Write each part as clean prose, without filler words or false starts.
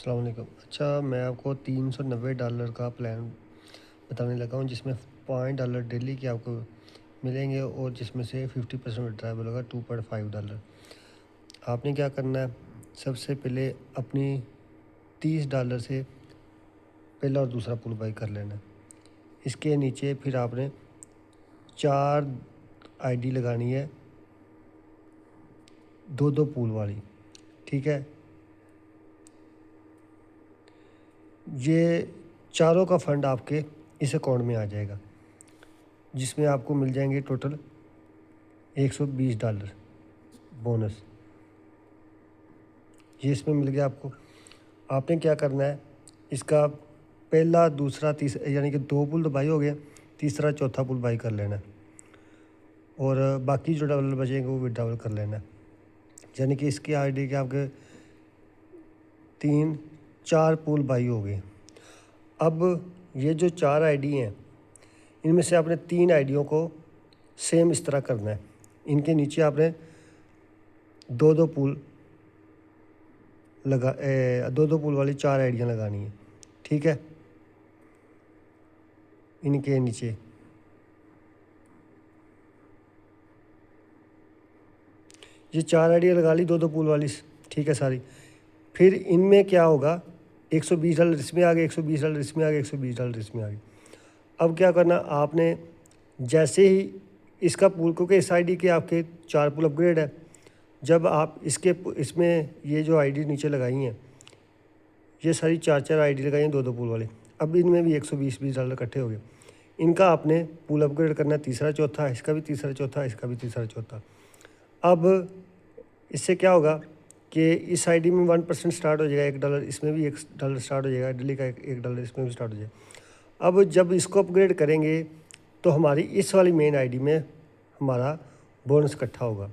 अस्सलाम वालेकुम। अच्छा, मैं आपको $390 का प्लान बताने लगा हूँ जिसमें $5 डेली के आपको मिलेंगे और जिसमें से 50% विड्रॉएबल होगा $2.5। आपने क्या करना है, सबसे पहले अपनी $30 से पहला और दूसरा पुल बाई कर लेना है। इसके नीचे फिर आपने 4 आईडी लगानी है, दो दो पुल वाली। ठीक है, ये चारों का फंड आपके इस अकाउंट में आ जाएगा जिसमें आपको मिल जाएंगे टोटल $120 बोनस। ये इसमें मिल गया आपको। आपने क्या करना है, इसका पहला दूसरा तीसरा यानी कि 2 पुल तो बाई हो गया, तीसरा चौथा पुल बाई कर लेना है और बाकी जो डबल बचेंगे वो विड्रॉवल कर लेना है। यानी कि इसकी आईडी के आपके 3-4 पुल बाई हो गए। अब ये जो 4 आईडी हैं, इनमें से आपने 3 आईडियों को सेम इस तरह करना है। इनके नीचे आपने दो दो पुल दो दो पुल वाली 4 आईडियाँ लगानी है। ठीक है, इनके नीचे ये 4 आईडियाँ लगा ली, दो दो पुल वाली। ठीक है सारी। फिर इनमें क्या होगा, $120 इसमें आ गए, $120 इसमें आ गए, $120 इसमें आ गए। अब क्या करना आपने, जैसे ही इसका पुल, क्योंकि इस आईडी के आपके 4 पुल अपग्रेड है, जब आप इसमें ये जो आईडी नीचे लगाई हैं, ये सारी 4 आईडी लगाई हैं दो दो पुल वाले। अब इनमें भी $120 इकट्ठे हो गए। इनका आपने पुल अपग्रेड करना है, तीसरा चौथा, इसका भी तीसरा चौथा, इसका भी तीसरा चौथा। अब इससे क्या होगा कि इस आईडी में 1% स्टार्ट हो जाएगा, $1, इसमें भी $1 स्टार्ट हो जाएगा, दिल्ली का $1 इसमें भी स्टार्ट हो जाएगा। अब जब इसको अपग्रेड करेंगे तो हमारी इस वाली मेन आईडी में हमारा बोनस इकट्ठा होगा।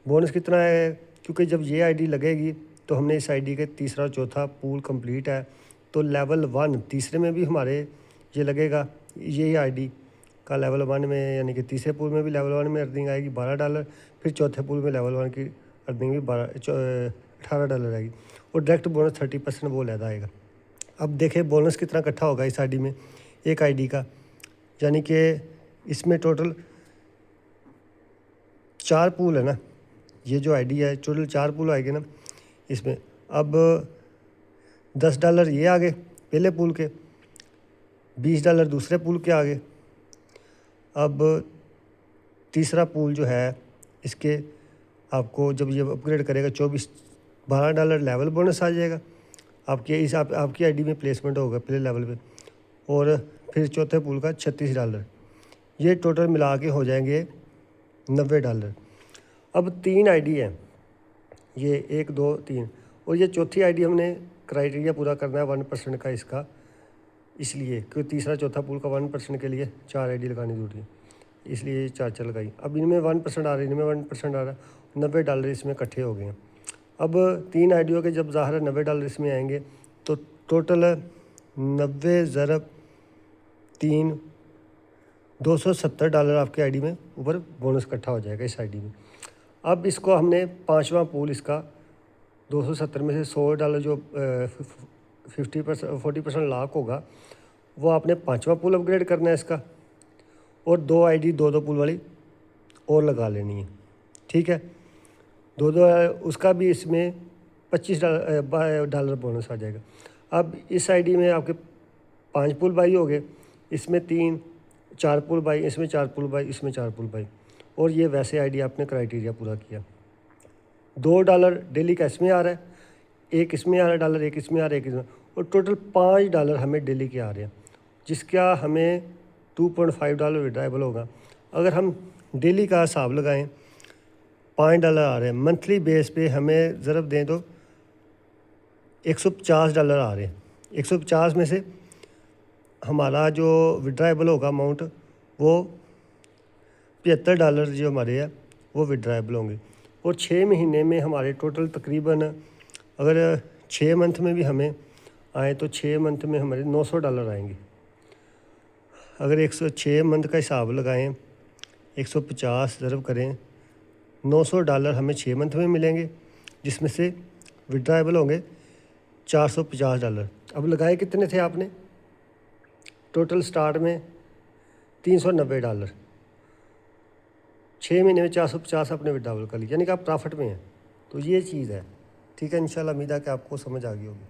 बोनस कितना है, क्योंकि जब ये आईडी लगेगी तो हमने इस आईडी के तीसरा चौथा पूल कंप्लीट है, तो लेवल 1 तीसरे में भी हमारे ये लगेगा। ये आईडी का लेवल 1 में यानी कि तीसरे पूल में भी लेवल 1 में अर्निंग आएगी $12, फिर चौथे पूल में लेवल 1 की अर्निंग भी $18 आएगी और डायरेक्ट बोनस 30% वो लहदा आएगा। अब देखें बोनस कितना इकट्ठा होगा इस आईडी में, एक आईडी का, यानी कि इसमें टोटल 4 पूल है ना, ये जो आईडी है टोटल 4 पूल आएंगे ना इसमें। अब $10 ये आ गए पहले पूल के, $20 दूसरे पूल के आ गए। अब तीसरा पूल जो है इसके आपको जब ये अपग्रेड करेगा $12 लेवल बोनस आ जाएगा आपकी आईडी में प्लेसमेंट होगा पहले लेवल पे, और फिर चौथे पूल का $36। ये टोटल मिला के हो जाएंगे $90। अब 3 आईडी है, ये 1 2 3, और ये चौथी आईडी हमने क्राइटेरिया पूरा करना है 1% का इसका, इसलिए क्योंकि तीसरा चौथा पूल का 1% के लिए 4 आईडी लगानी जरूरी है, इसलिए 4 लगाई। अब इनमें 1% आ रहा है, इनमें 1% आ रहा है, $90 इसमें इकट्ठे हो गए हैं। अब 3 आईडियों के जब ज़ाहिर है $90 इसमें आएंगे तो टोटल 90 ज़रब 3 $270 आपकी आईडी में ऊपर बोनस इकट्ठा हो जाएगा इस आईडी में। अब इसको हमने 5वां पूल इसका 270 में से $100 जो 40% लाख होगा वो आपने 5वां पूल अपग्रेड करना है इसका, और 2 आईडी दो दो पूल वाली और लगा लेनी है। ठीक है, दो दो उसका भी इसमें $25 बोनस आ जाएगा। अब इस आईडी में आपके 5 पुल बाई हो गए, इसमें 4 पुल बाई, इसमें 4 पुल बाई, इसमें 4 पुल बाई, और ये वैसे आईडी आपने क्राइटेरिया पूरा किया। $2 डेली का इसमें आ रहा है, एक इसमें आ रहा है डॉलर, एक इसमें आ रहा है, एक इसमें, और टोटल $5 हमें डेली के आ रहे हैं, जिसका हमें $2.5 विड्राइबल होगा। अगर हम डेली का हिसाब लगाएं, $5 आ रहे हैं, मंथली बेस पे हमें ज़रब दें तो $150 आ रहे हैं। 150 में से हमारा जो विड्राइबल होगा अमाउंट वो $75 जो हमारे हैं वो विड्राइबल होंगे, और 6 महीने में हमारे टोटल तकरीबन, अगर 6 मंथ में भी हमें आए तो 6 मंथ में हमारे $900 आएंगे। अगर 106 मंथ का हिसाब लगाएं, 150 ज़रब करें, $900 हमें 6 मंथ में मिलेंगे, जिसमें से विड्राइबल होंगे $450। अब लगाए कितने थे आपने? टोटल स्टार्ट में $390। 6 महीने में 450 आपने विड्रॉवल कर लिया, यानी कि आप प्रॉफिट में हैं। तो ये चीज़ है, ठीक है। इंशाल्लाह उम्मीद है कि आपको समझ आ गई होगी।